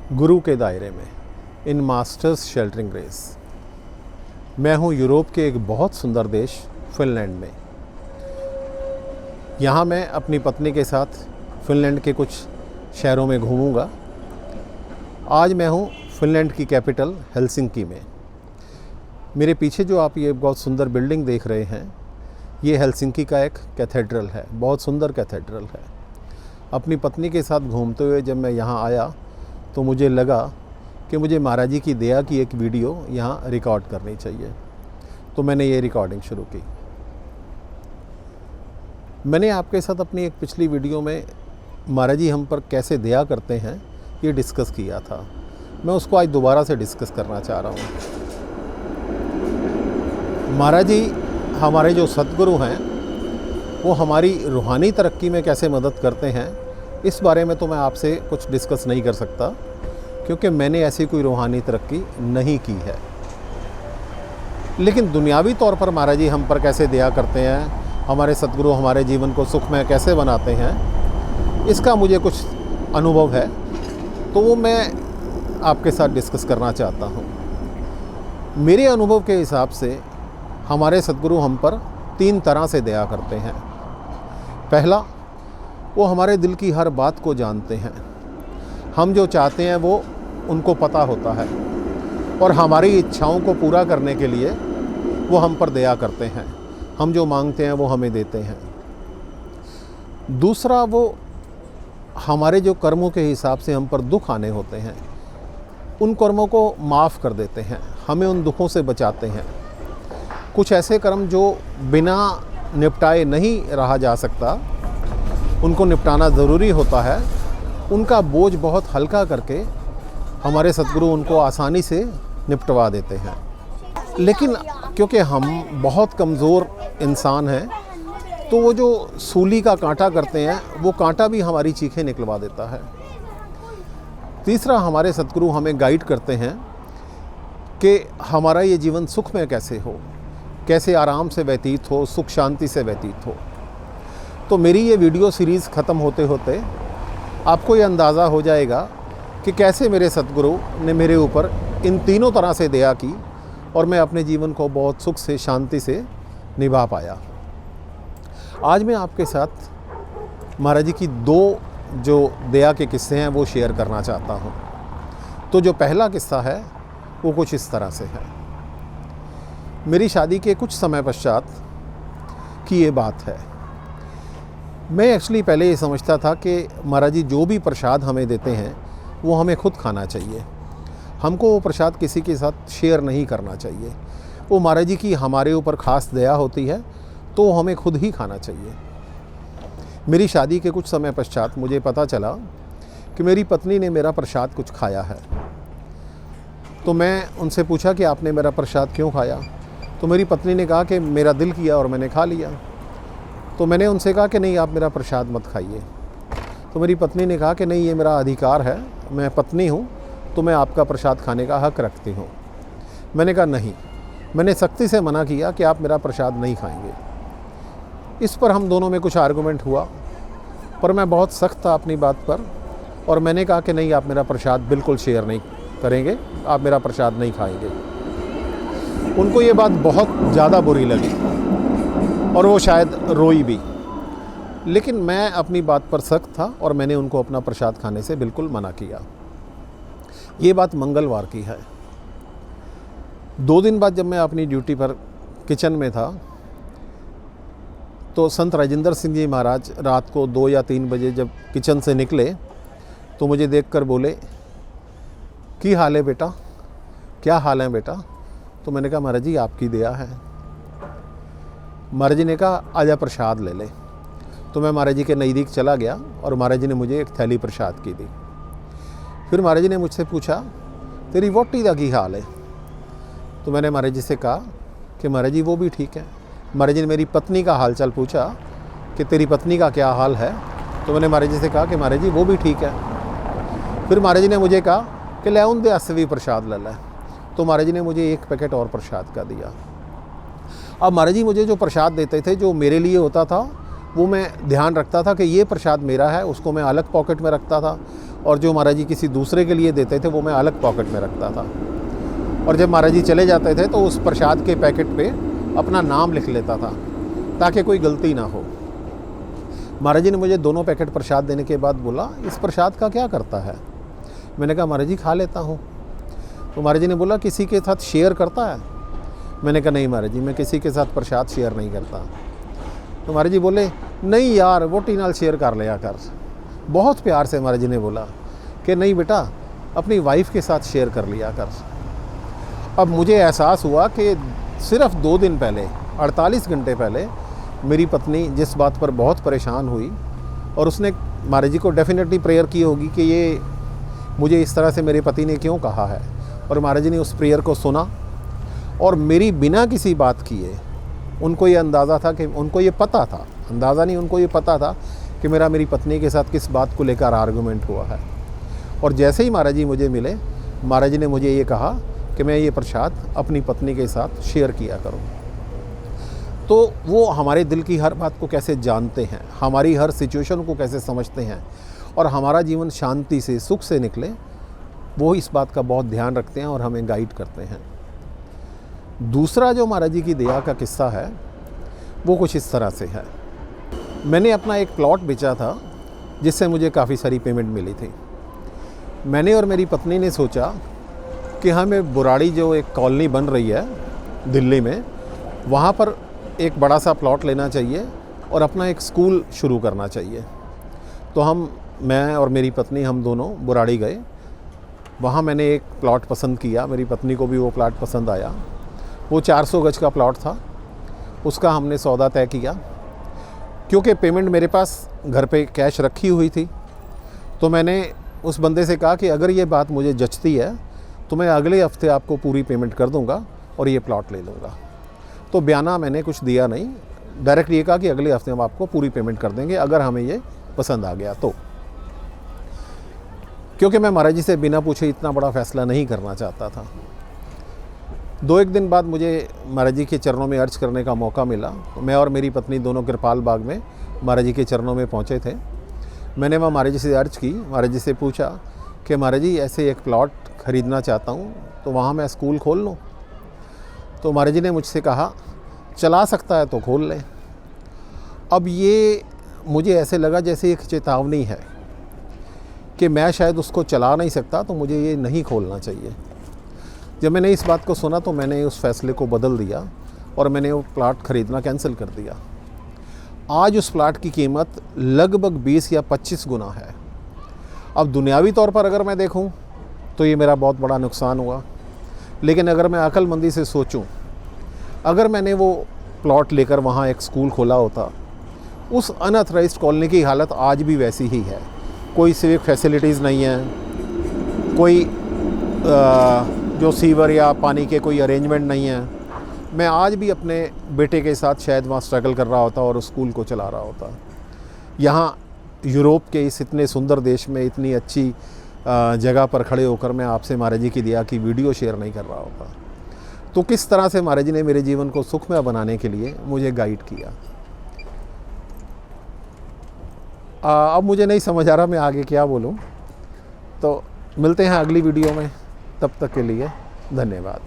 गुरु के दायरे में इन मास्टर्स शेल्टरिंग रेस। मैं हूं यूरोप के एक बहुत सुंदर देश फिनलैंड में। यहाँ मैं अपनी पत्नी के साथ फिनलैंड के कुछ शहरों में घूमूंगा। आज मैं हूं फिनलैंड की कैपिटल हेलसिंकी में। मेरे पीछे जो आप ये बहुत सुंदर बिल्डिंग देख रहे हैं, ये हेलसिंकी का एक कैथेड्रल है, बहुत सुंदर कैथेड्रल है। अपनी पत्नी के साथ घूमते हुए जब मैं यहाँ आया तो मुझे लगा कि मुझे महाराज जी की दया की एक वीडियो यहाँ रिकॉर्ड करनी चाहिए, तो मैंने ये रिकॉर्डिंग शुरू की। मैंने आपके साथ अपनी एक पिछली वीडियो में महाराज जी हम पर कैसे दया करते हैं ये डिस्कस किया था। मैं उसको आज दोबारा से डिस्कस करना चाह रहा हूँ। महाराज जी हमारे जो सतगुरु हैं वो हमारी रूहानी तरक्की में कैसे मदद करते हैं, इस बारे में तो मैं आपसे कुछ डिस्कस नहीं कर सकता, क्योंकि मैंने ऐसी कोई रूहानी तरक्की नहीं की है। लेकिन दुनियावी तौर पर महाराज जी हम पर कैसे दया करते हैं, हमारे सतगुरु हमारे जीवन को सुखमय कैसे बनाते हैं, इसका मुझे कुछ अनुभव है, तो वो मैं आपके साथ डिस्कस करना चाहता हूँ। मेरे अनुभव के हिसाब से हमारे सतगुरु हम पर 3 तरह से दया करते हैं। पहला, वो हमारे दिल की हर बात को जानते हैं। हम जो चाहते हैं वो उनको पता होता है और हमारी इच्छाओं को पूरा करने के लिए वो हम पर दया करते हैं। हम जो मांगते हैं वो हमें देते हैं। दूसरा, वो हमारे जो कर्मों के हिसाब से हम पर दुख आने होते हैं, उन कर्मों को माफ़ कर देते हैं, हमें उन दुखों से बचाते हैं। कुछ ऐसे कर्म जो बिना निपटाए नहीं रहा जा सकता, उनको निपटाना ज़रूरी होता है, उनका बोझ बहुत हल्का करके हमारे सतगुरु उनको आसानी से निपटवा देते हैं। लेकिन क्योंकि हम बहुत कमज़ोर इंसान हैं, तो वो जो सूली का कांटा करते हैं, वो कांटा भी हमारी चीखें निकलवा देता है। तीसरा, हमारे सतगुरु हमें गाइड करते हैं कि हमारा ये जीवन सुख में कैसे हो, कैसे आराम से व्यतीत हो, सुख शांति से व्यतीत हो। तो मेरी ये वीडियो सीरीज़ ख़त्म होते होते आपको ये अंदाज़ा हो जाएगा कि कैसे मेरे सतगुरु ने मेरे ऊपर इन तीनों तरह से दया की और मैं अपने जीवन को बहुत सुख से शांति से निभा पाया। आज मैं आपके साथ महाराज जी की 2 जो दया के किस्से हैं वो शेयर करना चाहता हूँ। तो जो पहला किस्सा है वो कुछ इस तरह से है। मेरी शादी के कुछ समय पश्चात की ये बात है। मैं एक्चुअली पहले ये समझता था कि महाराज जी जो भी प्रसाद हमें देते हैं वो हमें खुद खाना चाहिए, हमको वो प्रसाद किसी के साथ शेयर नहीं करना चाहिए। वो महाराज जी की हमारे ऊपर ख़ास दया होती है, तो हमें खुद ही खाना चाहिए। मेरी शादी के कुछ समय पश्चात मुझे पता चला कि मेरी पत्नी ने मेरा प्रसाद कुछ खाया है। तो मैं उनसे पूछा कि आपने मेरा प्रसाद क्यों खाया? तो मेरी पत्नी ने कहा कि मेरा दिल किया और मैंने खा लिया। तो मैंने उनसे कहा कि नहीं, आप मेरा प्रसाद मत खाइए। तो मेरी पत्नी ने कहा कि नहीं, ये मेरा अधिकार है, मैं पत्नी हूँ, तो मैं आपका प्रसाद खाने का हक रखती हूँ। मैंने कहा नहीं, मैंने सख्ती से मना किया कि आप मेरा प्रसाद नहीं खाएंगे। इस पर हम दोनों में कुछ आर्गूमेंट हुआ, पर मैं बहुत सख्त था अपनी बात पर और मैंने कहा कि नहीं, आप मेरा प्रसाद बिल्कुल शेयर नहीं करेंगे, आप मेरा प्रसाद नहीं खाएंगे। उनको ये बात बहुत ज़्यादा बुरी लगी और वो शायद रोई भी, लेकिन मैं अपनी बात पर सख्त था और मैंने उनको अपना प्रसाद खाने से बिल्कुल मना किया। ये बात मंगलवार की है। 2 दिन बाद जब मैं अपनी ड्यूटी पर किचन में था, तो संत राजेंद्र सिंह जी महाराज रात को 2 या 3 बजे जब किचन से निकले तो मुझे देखकर बोले, की हाल है बेटा, क्या हाल है बेटा? तो मैंने कहा महाराज जी आपकी दया है। महाराज जी ने कहा आजा प्रसाद ले ले। तो मैं महाराज जी के नज़दीक चला गया और महाराज जी ने मुझे एक थैली प्रसाद की दी। फिर महाराज जी ने मुझसे पूछा, तेरी वोटी का की हाल है? तो मैंने महाराज जी से कहा कि महाराज जी वो भी ठीक है। महाराज जी ने मेरी पत्नी का हाल चाल पूछा कि तेरी पत्नी का क्या हाल है? तो मैंने महाराज जी से कहा कि महाराज जी वो भी ठीक है। फिर महाराज जी ने मुझे कहा कि ले उन दे अस भी प्रसाद ले ले। तो महाराज जी ने मुझे 1 पैकेट और प्रसाद का दिया। अब महाराज जी मुझे जो प्रसाद देते थे, जो मेरे लिए होता था, वो मैं ध्यान रखता था कि ये प्रसाद मेरा है, उसको मैं अलग पॉकेट में रखता था और जो महाराज जी किसी दूसरे के लिए देते थे वो मैं अलग पॉकेट में रखता था। और जब महाराज जी चले जाते थे तो उस प्रसाद के पैकेट पे अपना नाम लिख लेता था ताकि कोई गलती ना हो। महाराज जी ने मुझे दोनों पैकेट प्रसाद देने के बाद बोला, इस प्रसाद का क्या करता है? मैंने कहा महाराज जी खा लेता हूँ। तो महाराज जी ने बोला, किसी के साथ शेयर करता है? मैंने कहा नहीं महाराज जी, मैं किसी के साथ प्रसाद शेयर नहीं करता। तो महाराज जी बोले, नहीं यार वोटी नाल शेयर कर लिया कर। बहुत प्यार से महाराज जी ने बोला कि नहीं बेटा, अपनी वाइफ के साथ शेयर कर लिया कर। अब मुझे एहसास हुआ कि सिर्फ 2 दिन पहले, 48 घंटे पहले, मेरी पत्नी जिस बात पर बहुत परेशान हुई और उसने महाराज जी को डेफिनेटली प्रेयर की होगी कि ये मुझे इस तरह से मेरे पति ने क्यों कहा है, और महाराज जी ने उस प्रेयर को सुना और मेरी बिना किसी बात किए, उनको ये अंदाज़ा था कि उनको ये पता था, अंदाज़ा नहीं, उनको ये पता था कि मेरी पत्नी के साथ किस बात को लेकर आर्गुमेंट हुआ है। और जैसे ही महाराज जी मुझे मिले, महाराज जी ने मुझे ये कहा कि मैं ये प्रसाद अपनी पत्नी के साथ शेयर किया करूं। तो वो हमारे दिल की हर बात को कैसे जानते हैं, हमारी हर सिचुएशन को कैसे समझते हैं और हमारा जीवन शांति से, सुख से निकले, वो इस बात का बहुत ध्यान रखते हैं और हमें गाइड करते हैं। दूसरा जो महाराज जी की दया का किस्सा है वो कुछ इस तरह से है। मैंने अपना एक प्लॉट बेचा था जिससे मुझे काफ़ी सारी पेमेंट मिली थी। मैंने और मेरी पत्नी ने सोचा कि हमें बुराड़ी जो एक कॉलोनी बन रही है दिल्ली में, वहाँ पर एक बड़ा सा प्लॉट लेना चाहिए और अपना एक स्कूल शुरू करना चाहिए। तो मैं और मेरी पत्नी हम दोनों बुराड़ी गए। वहाँ मैंने एक प्लॉट पसंद किया, मेरी पत्नी को भी वो प्लॉट पसंद आया। वो 400 गज का प्लॉट था, उसका हमने सौदा तय किया। क्योंकि पेमेंट मेरे पास घर पे कैश रखी हुई थी, तो मैंने उस बंदे से कहा कि अगर ये बात मुझे जचती है तो मैं अगले हफ्ते आपको पूरी पेमेंट कर दूंगा और ये प्लॉट ले लूँगा। तो बयाना मैंने कुछ दिया नहीं, डायरेक्ट ये कहा कि अगले हफ्ते हम आपको पूरी पेमेंट कर देंगे अगर हमें ये पसंद आ गया तो। क्योंकि मैं महाराज जी से बिना पूछे इतना बड़ा फैसला नहीं करना चाहता था। 2-1 दिन बाद मुझे महाराज जी के चरणों में अर्ज करने का मौका मिला। मैं और मेरी पत्नी दोनों कृपाल बाग में महाराज जी के चरणों में पहुंचे थे। मैंने वहाँ महाराज जी से अर्ज की, महाराज जी से पूछा कि महाराज जी ऐसे एक प्लॉट ख़रीदना चाहता हूँ, तो वहाँ मैं स्कूल खोल लूँ? तो महाराज जी ने मुझसे कहा, चला सकता है तो खोल लें। अब ये मुझे ऐसे लगा जैसे एक चेतावनी है कि मैं शायद उसको चला नहीं सकता, तो मुझे ये नहीं खोलना चाहिए। जब मैंने इस बात को सुना तो मैंने उस फैसले को बदल दिया और मैंने वो प्लाट ख़रीदना कैंसिल कर दिया। आज उस प्लाट की कीमत लगभग 20 या 25 गुना है। अब दुनियावी तौर पर अगर मैं देखूं तो ये मेरा बहुत बड़ा नुकसान हुआ, लेकिन अगर मैं अक्लमंदी से सोचूं, अगर मैंने वो प्लॉट लेकर वहाँ एक स्कूल खोला होता, उस अनऑथराइज्ड कॉलोनी की हालत आज भी वैसी ही है। कोई सिविक फैसिलिटीज़ नहीं है, कोई जो सीवर या पानी के कोई अरेंजमेंट नहीं है। मैं आज भी अपने बेटे के साथ शायद वहाँ स्ट्रगल कर रहा होता और उस स्कूल को चला रहा होता। यहाँ यूरोप के इस इतने सुंदर देश में इतनी अच्छी जगह पर खड़े होकर मैं आपसे महाराज जी की दया की वीडियो शेयर नहीं कर रहा होता। तो किस तरह से महाराज जी ने मेरे जीवन को सुखमय बनाने के लिए मुझे गाइड किया। अब मुझे नहीं समझ आ रहा मैं आगे क्या बोलूं। तो मिलते हैं अगली वीडियो में, तब तक के लिए धन्यवाद।